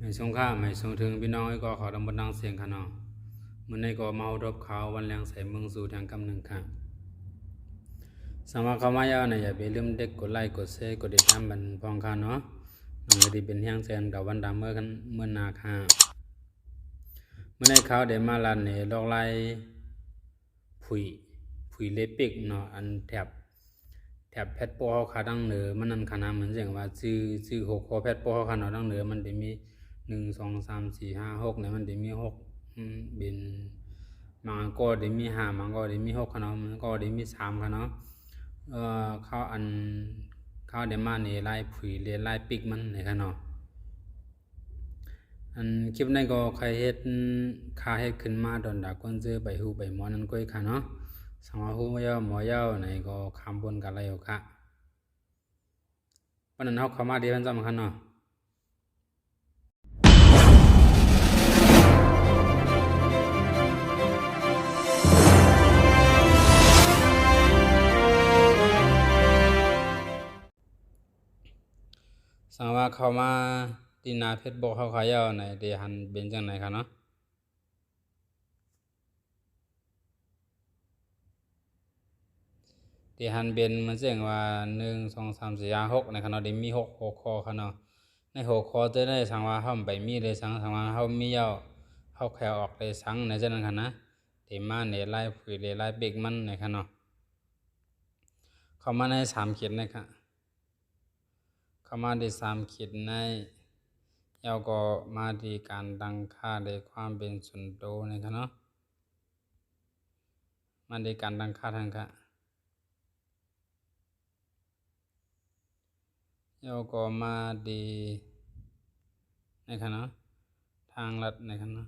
ไม่สงค่าไม่ส่งถึงพี่น้องก็ขอดำบนดังเสียงขนอมันในก็มาดบข่าววันแรงใส่เมืองสู่ทางกำหนึ่งค่ะสมาคมายาวในอย่าไปลืมเด็กกดไลค์กดแชร์กดติดตามบันพองค่ะเนาะน้องก็ดีเป็นเฮียงแสนกับวันดำเมื่อกันเมื่อนาค่ะมันในข่าวเดมาลันเนี่ยลอกไล่ผุยเลปิกเนาะอันแถบแพทย์ปอขาดังเหนือมันนั่นขนาดเหมือนเสียงว่าชื่อหกคอแพทย์ปอขาดังเหนือมันจะมี1 2 3 4 5 6เนี่ยมันจะมี6เป็นมังก็จะมี5มังก็จะมี6ขนาดมันก็จะมี3ขนาดเขาเดมาเนี่ยไล่ผุยเลยไล่ปิกมันในขนาดอันคลิปนั้นก็ใครเฮ็ดขึ้นมาดอนดาก้นเจอใบหูใบหมอนั่นก็อีกค่ะเนาะสมาหูหมอยาวในก็คำบนกันอะไรอยู่ค่ะวันนั้นเขาเข้ามาเดี๋ยวมันจำคันเนาะสังว่าเข้ามาตีนาเพชรบอกเขาขายาวในเดียหันเป็นจังไหนค่ะเนาะที่หันเบนมันเสียงว่า1 2 3 4 5 6ในขณะที่มี6คอขนาดใน6คอจะได้สังว่าเฮาไปมีเลยสังว่าเฮามียาวเฮาแขวออกเลยสังในจังนั้นค่ะนะที่มาในไล่ผุยเลยไล่เบกมันในขณะเข้ามาใน3ขีดนะครับเข้ามาใน3ขีดในยาวก็มาที่การตั้งค่าในความเป็นส่วนตัวในขณะมาในการตั้งค่าทางค่ะยาวก็มาดีในขณะทางลัดในขณะ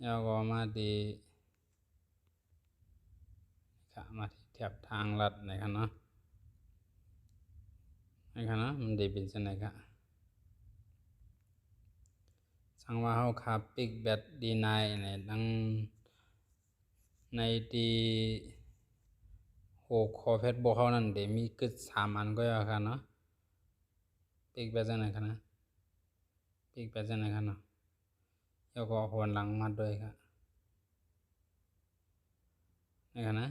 ยาวก็มาดีค่ะมาที่แถบทางลัดในขณะมันดีเป็นจังได๋ค่ะสังว่าเฮาขับปิกแบตดีไนในดังในที่6คอเพชรบ่เฮานั่นได้มีกึด3อันก็ว่าค่ะเนาะปิกแบตจังได๋ค่ะนะปิกแบตจังได๋ค่ะเนาะแล้วก็หัวหลังมาด้วยค่ะนี่ค่ะนะ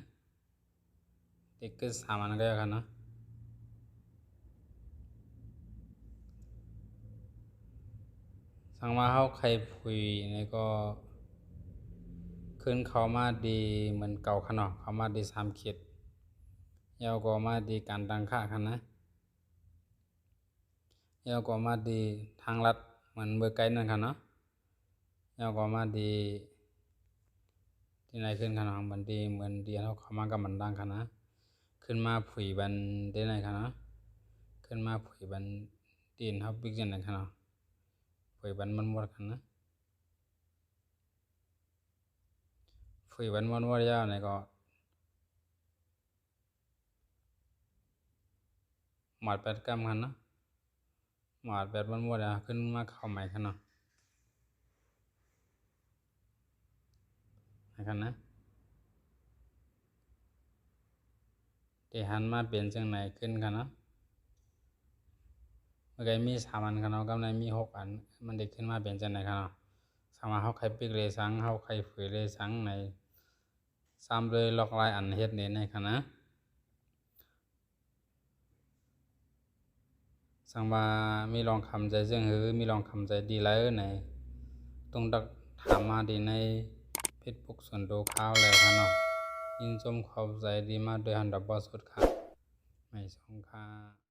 ปิกกึด3อันก็ว่าค่ะเนาะสังว่าเฮาใครผุยนี่ก็ขึ้นเข้ามาดีเหมือนเก่าค่ะเนาะเข้ามาดี3ขีดยาวก็มาดีการตั้งค่าค่ะนะยาวก็มาดีทางลัดเหมือนเบอร์ไกด์นั่นค่ะเนาะยาวก็มาดีที่ไหนขึ้นค่ะเนาะบันดีเหมือนเดียวเข้ามากับมันดังค่ะนะขึ้นมาผุยบันได้ไหนค่ะเนาะขึ้นมาผุยบันตีนเฮาปิกจังได๋ค่ะเนาะผุยบันมันหมดค่ะนะผุยบันมันยาวนี่ก็หมอด8 กรัมค่ะเนาะหมอด8มันหมดขึ้นมาเข้าใหม่ค่ะเนาะนะครับนะที่หันมาเป็นจังไหนขึ้นค่ะเนาะเมื่อกี้มี3อันค่ะเนาะกับในมี6อันมันได้ขึ้นมาเป็นจังไหนค่ะเนาะสามารถเฮาใครปิกเลยสังเฮาใครฝือเลยสังใน3เลยลอกลายอันเฮ็ดนี่ในค่ะนะสังว่ามีลองคำใจซึ่งมีลองคำใจดีแล้วในต้องดักถามมาดีในFacebook ส่วนตัวข่าวแล้วค่ะเนาะยินชมเข้าใจดีมากโดยหันดับบ่สุดค่ะไม่สงค่ะ